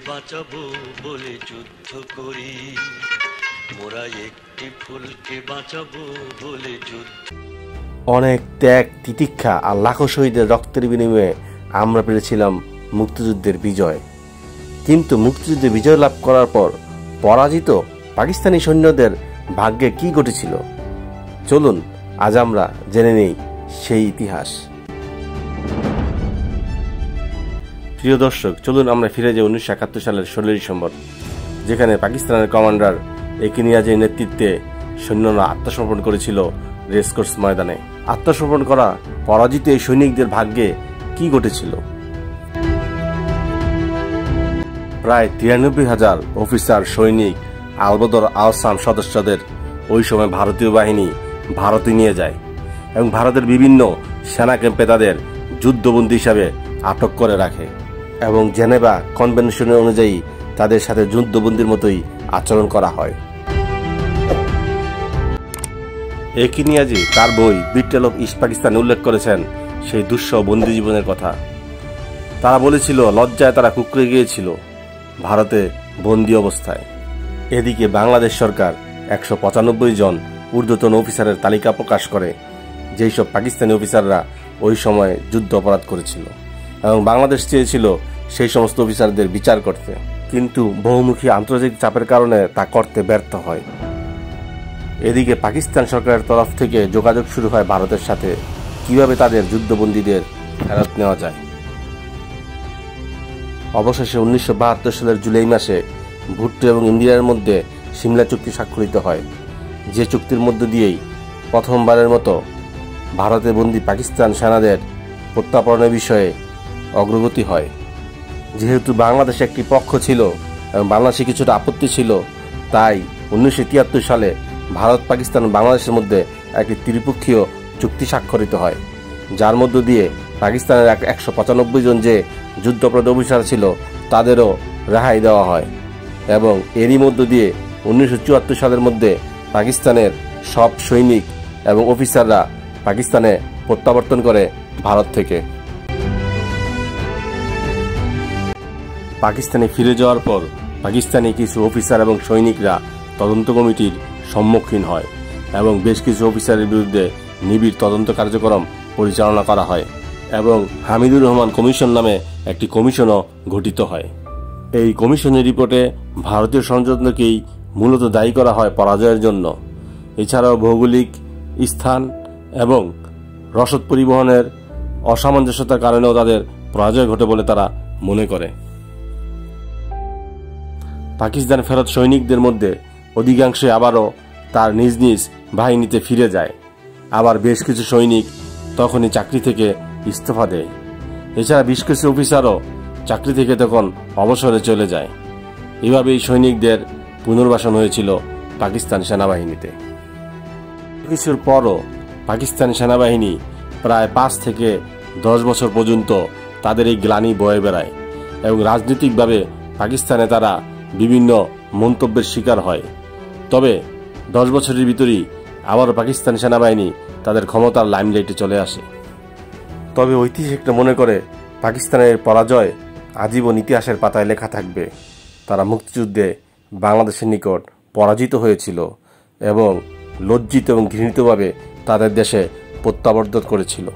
বাঁচাবো বলে যুদ্ধ করি, মোরা একটি ফুলকে বাঁচাবো বলে যুদ্ধ। অনেক ত্যাগ, তিতিক্ষা আর লাখো শহীদের রক্তের বিনিময়ে আমরা পেরেছিলাম মুক্তিযুদ্ধের বিজয়। কিন্তু মুক্তিযুদ্ধে বিজয় লাভ করার পর পরাজিত পাকিস্তানি সৈন্যদের ভাগ্যে কি ঘটেছিল, চলুন আজ আমরা জেনে নেই সেই ইতিহাস। প্রিয় দর্শক, চলুন আমরা ফিরে যাই 1971 সালের 16 ডিসেম্বর, যেখানে পাকিস্তানের কমান্ডার একে নিয়াজের নেতৃত্বে সৈন্যরা আত্মসমর্পণ করেছিল রেসকোর্স ময়দানে। আত্মসমর্পণ করা পরাজিত এই সৈনিকদের ভাগ্যে কি ঘটেছিল? প্রায় 93,000 অফিসার, সৈনিক, আলবদর আওসাম সদস্যদের ওই সময় ভারতীয় বাহিনী ভারতে নিয়ে যায় এবং ভারতের বিভিন্ন সেনা ক্যাম্পে তাদের যুদ্ধবন্দী হিসাবে আটক করে রাখে এবং জেনেভা কনভেনশনের অনুযায়ী তাদের সাথে যুদ্ধবন্দীর মতোই আচরণ করা হয়। একে নিয়াজি তার বই বিট্রেল অফ ইস্ট পাকিস্তানে উল্লেখ করেছেন সেই দুঃসহ বন্দী জীবনের কথা। তারা বলেছিল লজ্জায় তারা কুঁকড়ে গিয়েছিল ভারতে বন্দী অবস্থায়। এদিকে বাংলাদেশ সরকার 195 জন ঊর্ধ্বতন অফিসারের তালিকা প্রকাশ করে, যেই সব পাকিস্তানি অফিসাররা ওই সময় যুদ্ধ অপরাধ করেছিল এবং বাংলাদেশ চেয়েছিল সেই সমস্ত অফিসারদের বিচার করতে, কিন্তু বহুমুখী আন্তর্জাতিক চাপের কারণে তা করতে ব্যর্থ হয়। এদিকে পাকিস্তান সরকারের তরফ থেকে যোগাযোগ শুরু হয় ভারতের সাথে, কিভাবে তাদের যুদ্ধবন্দীদের ফেরত নেওয়া যায়। অবশেষে 1972 সালের জুলাই মাসে ভুট্টো এবং ইন্দিরার মধ্যে সিমলা চুক্তি স্বাক্ষরিত হয়, যে চুক্তির মধ্য দিয়েই প্রথমবারের মতো ভারতে বন্দী পাকিস্তান সেনাদের প্রত্যাপনের বিষয়ে অগ্রগতি হয়। যেহেতু বাংলাদেশ একটি পক্ষ ছিল এবং বাংলাদেশে কিছুটা আপত্তি ছিল, তাই 1973 সালে ভারত, পাকিস্তান ও বাংলাদেশের মধ্যে একটি ত্রিপক্ষীয় চুক্তি স্বাক্ষরিত হয়, যার মধ্য দিয়ে পাকিস্তানের 195 জন যে যুদ্ধপরাধী অফিসার ছিল তাদেরও রেহাই দেওয়া হয় এবং এরই মধ্য দিয়ে 1974 সালের মধ্যে পাকিস্তানের সব সৈনিক এবং অফিসাররা পাকিস্তানে প্রত্যাবর্তন করে ভারত থেকে। পাকিস্তানে ফিরে যাওয়ার পর পাকিস্তানি কিছু অফিসার এবং সৈনিকরা তদন্ত কমিটির সম্মুখীন হয় এবং বেশ কিছু অফিসারের বিরুদ্ধে নিবিড় তদন্ত কার্যক্রম পরিচালনা করা হয় এবং হামিদুর রহমান কমিশন নামে একটি কমিশনও গঠিত হয়। এই কমিশনের রিপোর্টে ভারতীয় ষড়যন্ত্রকেই মূলত দায়ী করা হয় পরাজয়ের জন্য। এছাড়াও ভৌগোলিক স্থান এবং রসদ পরিবহনের অসামঞ্জস্যতার কারণেও তাদের পরাজয় ঘটে বলে তারা মনে করে। পাকিস্তান ফেরত সৈনিকদের মধ্যে অধিকাংশ আবারও তার নিজ নিজ বাহিনীতে ফিরে যায়, আবার বেশ কিছু সৈনিক তখনই চাকরি থেকে ইস্তফা দেয়। এছাড়া বেশ কিছু অফিসারও চাকরি থেকে তখন অবসরে চলে যায়। এভাবে এই সৈনিকদের পুনর্বাসন হয়েছিল পাকিস্তান সেনাবাহিনীতে। কিছুর পরও পাকিস্তান সেনাবাহিনী প্রায় 5 থেকে 10 বছর পর্যন্ত তাদের এই গ্লানি বয়ে বেড়ায় এবং রাজনৈতিকভাবে পাকিস্তানে তারা বিভিন্ন মন্তব্যের শিকার হয়। তবে 10 বছরের ভিতরেই আবারও পাকিস্তান সেনাবাহিনী তাদের ক্ষমতার লাইমলাইটে চলে আসে। তবে ঐতিহাসিকরা মনে করে পাকিস্তানের পরাজয় আজীবন ইতিহাসের পাতায় লেখা থাকবে। তারা মুক্তিযুদ্ধে বাংলাদেশের নিকট পরাজিত হয়েছিল এবং লজ্জিত এবং ঘৃণিতভাবে তাদের দেশে প্রত্যাবর্তন করেছিল।